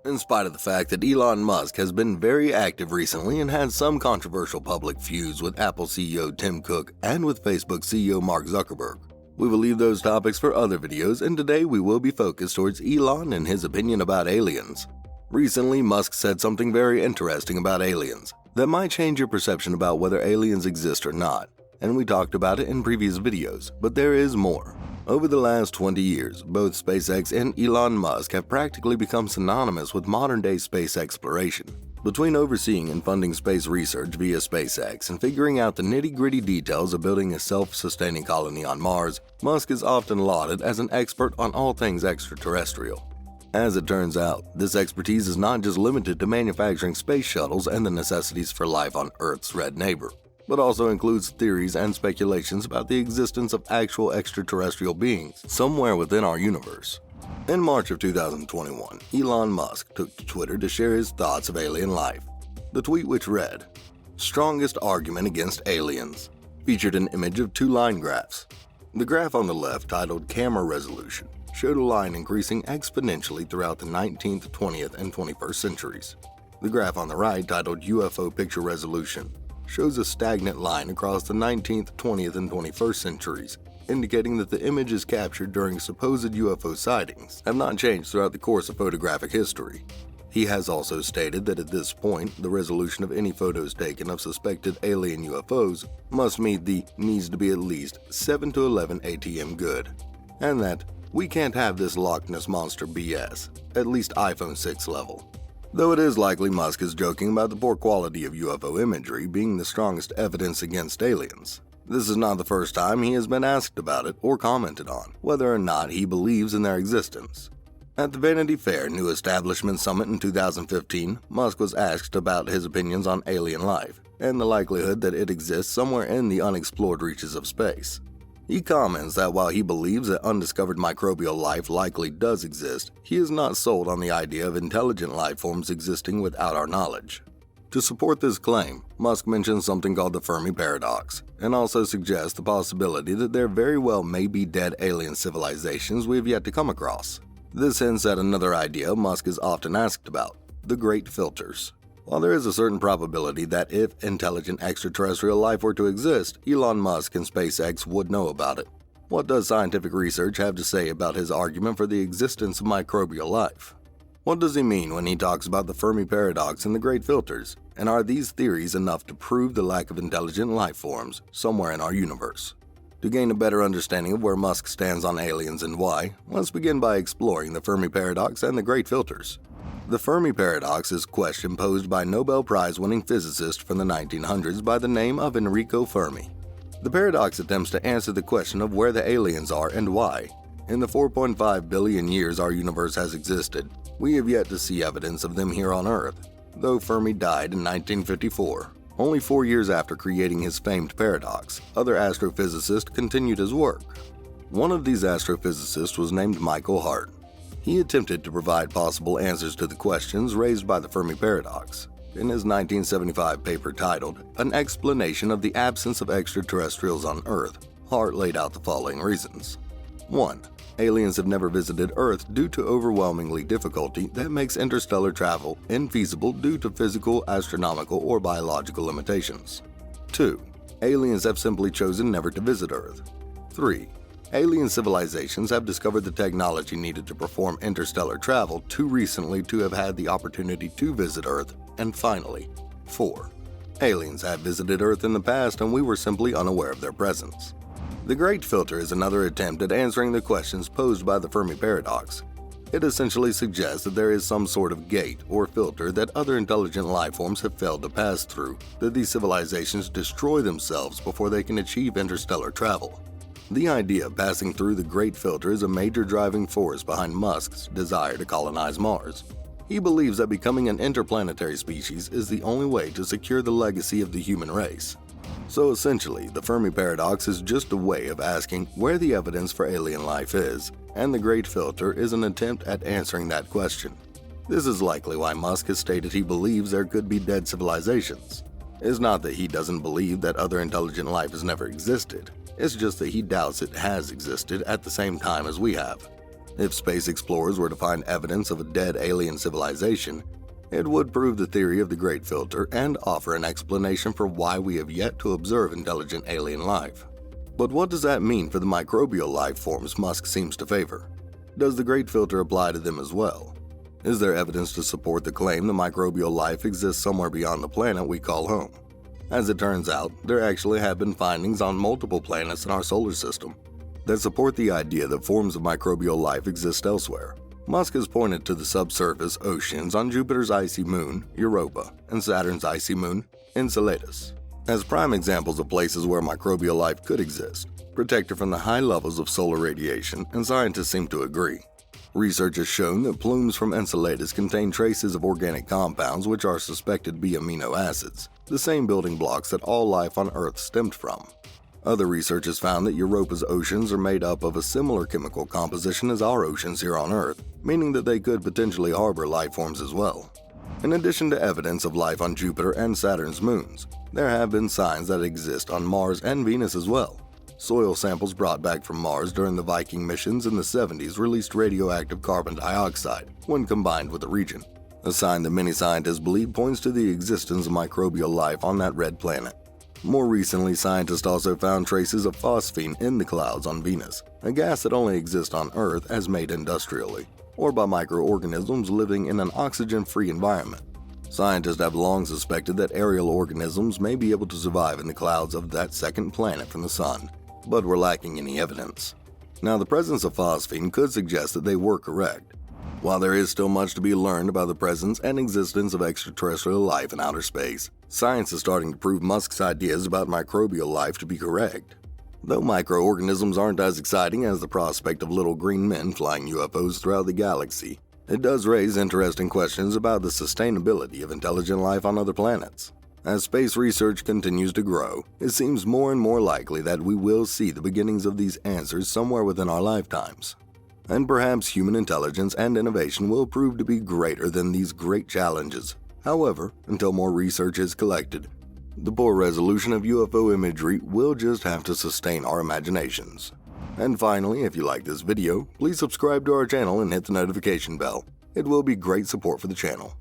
In spite of the fact that Elon Musk has been very active recently and had some controversial public feuds with Apple CEO Tim Cook and with Facebook CEO Mark Zuckerberg, we will leave those topics for other videos, and today we will be focused towards Elon and his opinion about aliens. Recently, Musk said something very interesting about aliens that might change your perception about whether aliens exist or not, and we talked about it in previous videos, but there is more. Over the last 20 years, both SpaceX and Elon Musk have practically become synonymous with modern-day space exploration. Between overseeing and funding space research via SpaceX and figuring out the nitty-gritty details of building a self-sustaining colony on Mars, Musk is often lauded as an expert on all things extraterrestrial. As it turns out, this expertise is not just limited to manufacturing space shuttles and the necessities for life on Earth's red neighbor, but also includes theories and speculations about the existence of actual extraterrestrial beings somewhere within our universe. In March of 2021, Elon Musk took to Twitter to share his thoughts of alien life. The tweet, which read, "Strongest argument against aliens," featured an image of two line graphs. The graph on the left, titled Camera Resolution, showed a line increasing exponentially throughout the 19th, 20th, and 21st centuries. The graph on the right, titled UFO Picture Resolution, shows a stagnant line across the 19th, 20th, and 21st centuries, indicating that the images captured during supposed UFO sightings have not changed throughout the course of photographic history. He has also stated that at this point, the resolution of any photos taken of suspected alien UFOs must meet the needs to be at least 7 to 11 ATM good, and that we can't have this Loch Ness Monster BS, at least iPhone 6 level. Though it is likely Musk is joking about the poor quality of UFO imagery being the strongest evidence against aliens, this is not the first time he has been asked about it or commented on whether or not he believes in their existence. At the Vanity Fair New Establishment Summit in 2015, Musk was asked about his opinions on alien life and the likelihood that it exists somewhere in the unexplored reaches of space. He comments that while he believes that undiscovered microbial life likely does exist, he is not sold on the idea of intelligent life forms existing without our knowledge. To support this claim, Musk mentions something called the Fermi Paradox, and also suggests the possibility that there very well may be dead alien civilizations we have yet to come across. This hints at another idea Musk is often asked about, the Great Filters. While there is a certain probability that if intelligent extraterrestrial life were to exist, Elon Musk and SpaceX would know about it. What does scientific research have to say about his argument for the existence of microbial life? What does he mean when he talks about the Fermi Paradox and the Great Filters? And are these theories enough to prove the lack of intelligent life forms somewhere in our universe? To gain a better understanding of where Musk stands on aliens and why, let's begin by exploring the Fermi Paradox and the Great Filters. The Fermi Paradox is a question posed by Nobel Prize-winning physicist from the 1900s by the name of Enrico Fermi. The paradox attempts to answer the question of where the aliens are and why. In the 4.5 billion years our universe has existed, we have yet to see evidence of them here on Earth, though Fermi died in 1954. Only 4 years after creating his famed paradox, other astrophysicists continued his work. One of these astrophysicists was named Michael Hart. He attempted to provide possible answers to the questions raised by the Fermi Paradox. In his 1975 paper titled An Explanation of the Absence of Extraterrestrials on Earth, Hart laid out the following reasons. 1. Aliens have never visited Earth due to overwhelmingly difficulty that makes interstellar travel infeasible due to physical, astronomical, or biological limitations. 2. Aliens have simply chosen never to visit Earth. 3. Alien civilizations have discovered the technology needed to perform interstellar travel too recently to have had the opportunity to visit Earth. And finally, 4. Aliens have visited Earth in the past and we were simply unaware of their presence. The Great Filter is another attempt at answering the questions posed by the Fermi Paradox. It essentially suggests that there is some sort of gate or filter that other intelligent life forms have failed to pass through, that these civilizations destroy themselves before they can achieve interstellar travel. The idea of passing through the Great Filter is a major driving force behind Musk's desire to colonize Mars. He believes that becoming an interplanetary species is the only way to secure the legacy of the human race. So essentially, the Fermi Paradox is just a way of asking where the evidence for alien life is, and the Great Filter is an attempt at answering that question. This is likely why Musk has stated he believes there could be dead civilizations. It's not that he doesn't believe that other intelligent life has never existed. It's just that he doubts it has existed at the same time as we have. If space explorers were to find evidence of a dead alien civilization, it would prove the theory of the Great Filter and offer an explanation for why we have yet to observe intelligent alien life. But what does that mean for the microbial life forms Musk seems to favor? Does the Great Filter apply to them as well? Is there evidence to support the claim that microbial life exists somewhere beyond the planet we call home? As it turns out, there actually have been findings on multiple planets in our solar system that support the idea that forms of microbial life exist elsewhere. Musk has pointed to the subsurface oceans on Jupiter's icy moon, Europa, and Saturn's icy moon, Enceladus, as prime examples of places where microbial life could exist, protected from the high levels of solar radiation, and scientists seem to agree. Research has shown that plumes from Enceladus contain traces of organic compounds which are suspected to be amino acids, the same building blocks that all life on Earth stemmed from. Other research has found that Europa's oceans are made up of a similar chemical composition as our oceans here on Earth, meaning that they could potentially harbor life forms as well. In addition to evidence of life on Jupiter and Saturn's moons, there have been signs that exist on Mars and Venus as well. Soil samples brought back from Mars during the Viking missions in the 70s released radioactive carbon dioxide when combined with the region, a sign that many scientists believe points to the existence of microbial life on that red planet. More recently, scientists also found traces of phosphine in the clouds on Venus, a gas that only exists on Earth as made industrially, or by microorganisms living in an oxygen-free environment. Scientists have long suspected that aerial organisms may be able to survive in the clouds of that second planet from the Sun, but were lacking any evidence. Now, the presence of phosphine could suggest that they were correct. While there is still much to be learned about the presence and existence of extraterrestrial life in outer space, science is starting to prove Musk's ideas about microbial life to be correct. Though microorganisms aren't as exciting as the prospect of little green men flying UFOs throughout the galaxy, it does raise interesting questions about the sustainability of intelligent life on other planets. As space research continues to grow, it seems more and more likely that we will see the beginnings of these answers somewhere within our lifetimes. And perhaps human intelligence and innovation will prove to be greater than these great challenges. However, until more research is collected, the poor resolution of UFO imagery will just have to sustain our imaginations. And finally, if you like this video, please subscribe to our channel and hit the notification bell. It will be great support for the channel.